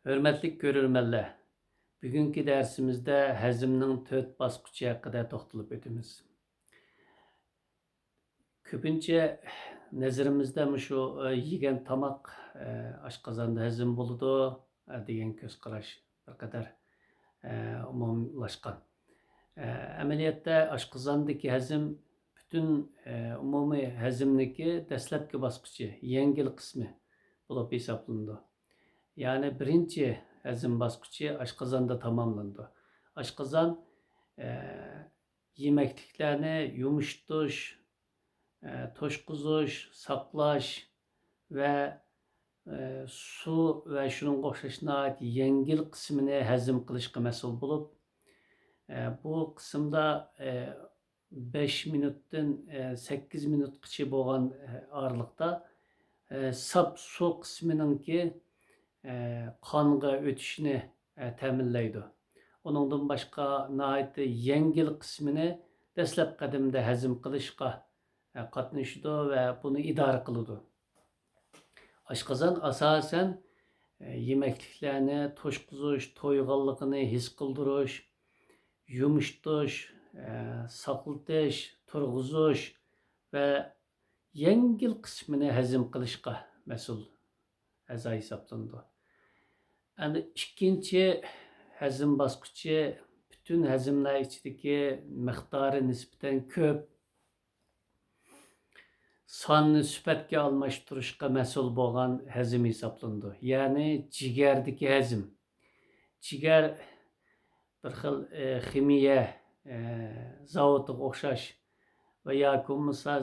Hörmətli görürmənlər, bugünkü dərsimizdə həzmnin 4 basqıcı haqqında toxtalıb ötümüz. Köpünçə nəzərimizdə şu yegen tamaq aşqazanda həzm boludu degan ko'z qarash bir qadar umumlashqan. Əməliyyatda aşqazandakı həzm bütün umumi həzmdəki dəslabki basqıcı, yengil qismi bo'lib hisoblanadi. Yani birinci həzm basqıcı aşqazanda tamamlandı. Aşqazan yeməkliklərini yumuşturuş, toşquzuş, saqlaş və su və şunun qoşuşuna ait yengil qismini həzm qilishqa məsul bo'lib, bu qismda 5 minutdan 8 minutgacha bo'lgan aralıqda sap su qismininki qonga o'tishini ta'minlaydi. Onundan başqa nəhayət yengil qismini dəslab qədimdə həzm qilishqa qatnashidi və bunu idora qiladi. Aşqazan asasen yeməkliklərini toşquzuş, toyğanlığını his qildirish, yumuşturuş, saqlatish, turg'izish və yengil qismini həzm qilishqa məsul a'zo hisoblanadi. Yani ikinci həzm basqıcı bütün həzmlər içindeki miqdarı nisbeten köp, sonni süpətga almashtirishqa məsul bo'lgan həzm hisoblanadi. Yani cigerdeki həzm. Ciger bir xil ximiya zavodiga o'xshash va yoki bo'lmasa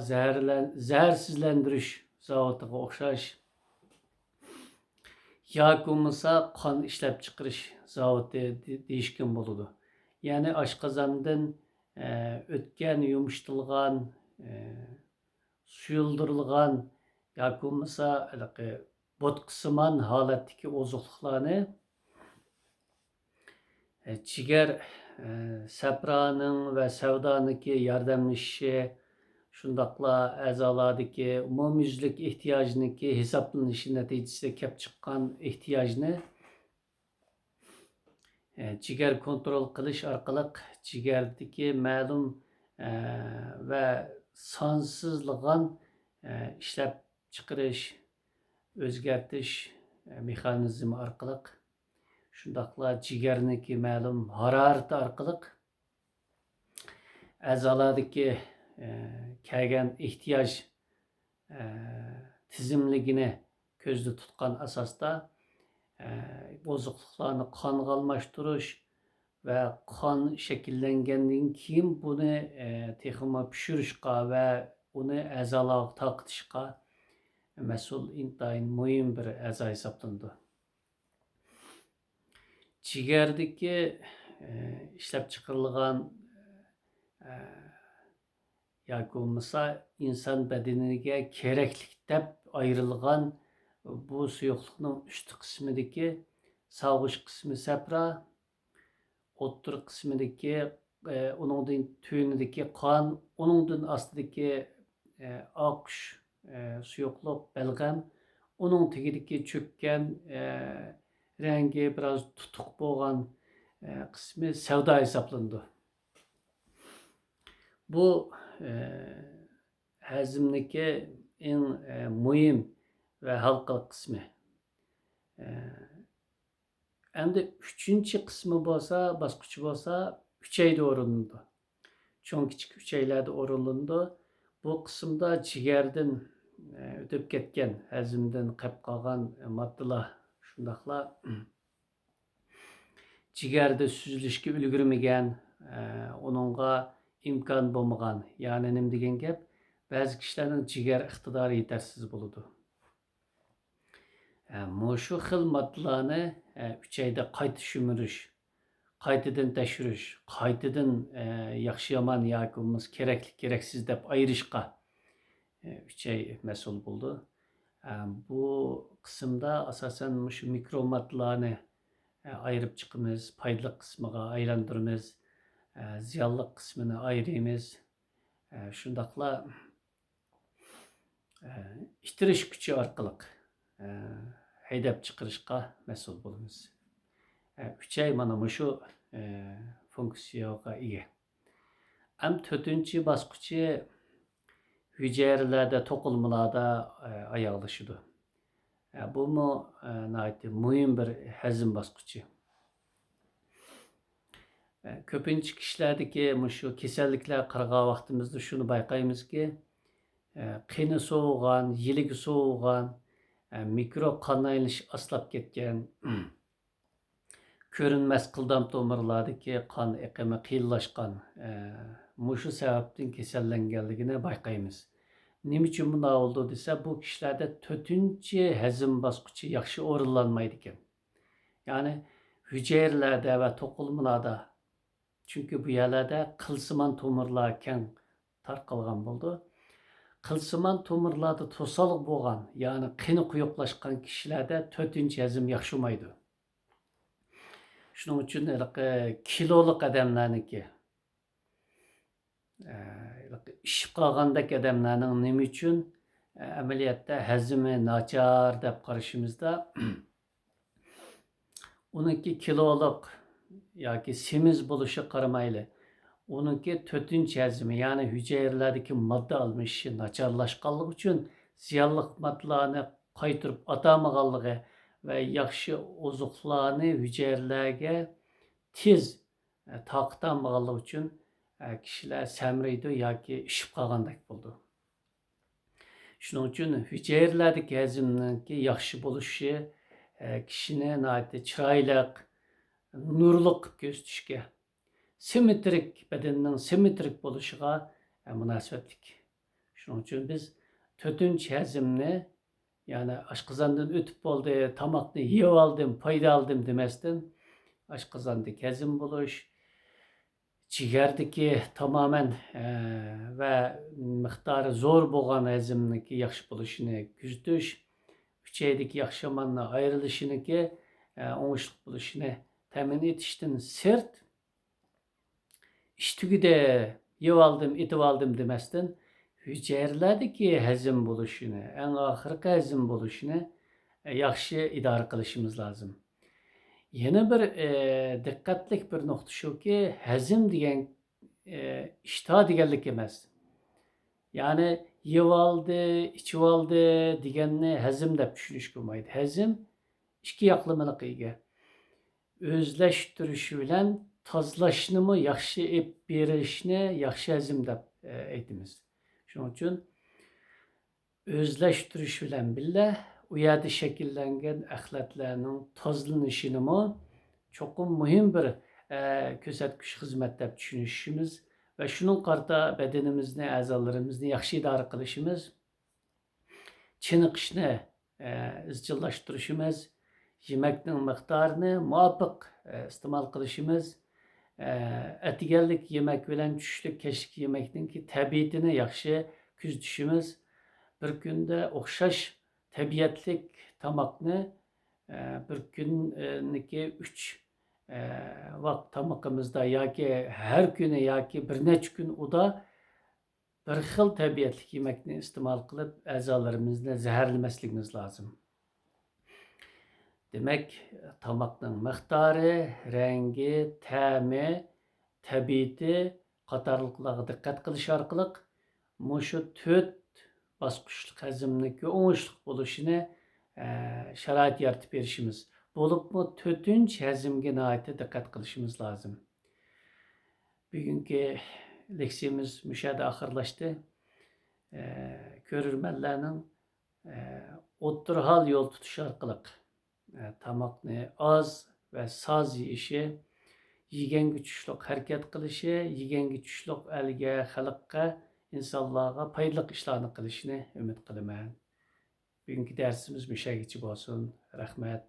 zaharsizlantirish zavodiga o'xshash yoki bo'lmasa qon ishlab chiqarish zavodi deyishgan bo'ladi. Yani aşqazandan o'tgan, yumuşturulgan, suyuldirilgan yoki bo'lmasa bo'tqisimon holatdagi ozuqliqlarni jigar sapraning va savdoniki yordamlashishi, shundaqla a'zolardagi umumyuzlik ehtiyojniki hisoblanishi natijasida kelib chiqqan ehtiyojni jigar kontrol qilish orqali jigardagi ma'lum va sonsizlig'an ishlab chiqarish, o'zgartirish mexanizmi orqali shundaqla jigarniki ma'lum harorati orqali a'zolardagi kelgan ehtiyoj tizimligini ko'zda tutgan asosda ozuqliqlarni qonga almashtirish va qon shakllangandan keyin buni texmo pishirishga va uni a'zolarga tarqatishga mas'ul intayin muhim bir a'zo hisoblanadi. Jigardagi ishlab chiqarilgan yoki bo'lmasa inson badaniga keraklik deb ayrilgan bu suyuqlikning üstü qismidagi sog'ish qismi sapra, o'ttir qismidagi uningdan tönidagi qon, uningdan ostidagi oqish suyuqlik balg'am, uning tagidagi cho'kkan rangi biroz tutuq bo'lgan qismi savdo hisoblanadi. Bu hazmdagi eng muhim ve halkalı kısmı. Endi üçüncü kısmı bolsa, basqıcı bolsa, üçeyde orundu. Çoğun kichik üçeylerde orundu. Bu kısımda jigardan ötüp ketken, hazmdan qolib qolgan moddalar, shundaqla jigarda süzülüşke ulgurmagan, onunga imkon bo'lmagan. Yani nima degan gap? Ba'zi kishilarning jigar iqtidori yetarsiz bo'ladi. Şu xil moddalarni 3 ayda qayta shumirish, qaytadan tashirish, qaytadan yaxshi yomon yoki bo'lmasa kerakli keraksiz deb ayirishga 3 ay mas'ul bo'ldi. Bu qismda asosan shu mikro moddalarni ayirib chiqamiz, foydali qismiga aylantiramiz, ziyonli qismini ayiramiz. Shundaqla itirish kuchi orqali haydab chiqarishga mas'ul bo'lamiz. 3 ay mana shu funksiyaga ega. Ham 4-chi bosqichi hücrelerde, to'qilmalarda ayaqlashadi. Bu muhim bir hazm bosqichi. Ko'pincha kishilardagi shu kasalliklar qirg'an vaqtimizda shuni bayqaymizki, qini sovigan, yiligi sovigan, mikro qon aylanish aslab ketgan, ko'rinmas qildam tomirlardagi qon iqimi qiyinlashgan, shu sababdan kasallanganligini bayqaymiz. Nima uchun bunday oldu desa, bu kişilerde 4-chi hazm bosqichi yaxshi o'rinlanmaydi ekan. Ya'ni hücrelerde ve to'qilmalarda, çünkü bu yerlerde qilsimon tomirlar keng tarqalgan bo'ldi. Qilsimon tomirlarda to'saliq bo'lgan, ya'ni qini quyuqlashgan kişilerde 4-chi hazm yaxshi olmaydi. Shuning uchun kiloluk adamlarniki, ishib qolgandek adamlarning nima uchun amaliyotda hazmi nachar deb qarashimizda uniki kiloluk yoki semiz bo'lishi qaramayli, uniki 4-chi hazmi, ya'ni hücrelerdeki modda almışı nacharlashganligi uchun ziyonli moddalarni qaytirib atamaganligi ve yaxshi ozuqlarni hücrelerge tez taqtamağanligi uchun kişiler semriydi yoki ishib qolgandek bo'ldi. Shuning uchun hücrelerdeki hazmninki yaxshi bo'lishi kishini chiroyli, nurli qilib ko'rsatishga, simmetrik bedenning simmetrik bo'lishiga munosabatlik. Shuning uchun biz 4-chi hazmni, yani oshqozondan o'tib bo'ldi, tomoqni yeb oldim, foyda oldim demasdan, oshqozondagi hazm bo'lish, jigardagi tamamen ve miqdori zo'r bo'lgan hazmniki yaxshi bo'lishini kuzatish, uchaydagi yaxshimanni ayrilishiniki o'ngishli bo'lishini ta'min etishdan sirt, ish tugida yeb oldim, etib oldim demasdan, hücrelerdeki hazm bo'lishini, en oxirgi hazm bo'lishini yaxshi idora qilishimiz lozim. Yana bir diqqatli bir nokta shuki, hazm degan ishto deganlik emas. Yani yeb oldi, ichib oldi deganni hazm deb tushunish bo'lmaydi. Hazm ikki yoqlamalik ega. O'zlashtirish bilan tozalashni yaxshi ep berishni yaxshi hazm deb aytamiz. Shuning uchun o'zlashtirish bilan birga u yerda shakllangan axlatlarning tozalanishini cho'qim muhim bir ko'rsatkich xizmat deb tushunishimiz ve şunun qarta bedenimizni, a'zolarimizni yaxshi idora qilishimiz, chiniqishni izchillashtirishimiz, yemekning miqdorini muvofiq iste'mol qilishimiz, atiganlik yemek bilan tushlik kechki yemekninki tabiatini yaxshi kuzatishimiz, bir kunda o'xshash tabiatlik tomoqni bir kunniki 3 vaqt tomoqimizda yoki her kuni yoki bir necha kun uda bir xil tabiatlik yemekni iste'mol qilib a'zolarimizni zaharlamasligimiz lozim. Demek tomoqning miqdori, rangi, ta'mi, tabiati qatorliqlarga diqqat qilish orqali shu 4 bosqichlik hazmniki o'ngishli bo'lishini sharoit yaratib berishimiz. Bo'libmi 4-chi hazmga nihoyatda diqqat qilishimiz lozim. Bugungi leksiyamiz mushada oxirlashdi. Ko'rurmanlarning o'ttirhal yo'l tutish orqali tomoqni oz ve soz yeyishi, yeganga tushliq harakat qilishi, yeganga tushliq elga, xalqqa, insonlarga foydali ishlarni qilishini umid qilaman. Bugungi darsimiz mushagicha bo'lsin. Rahmat.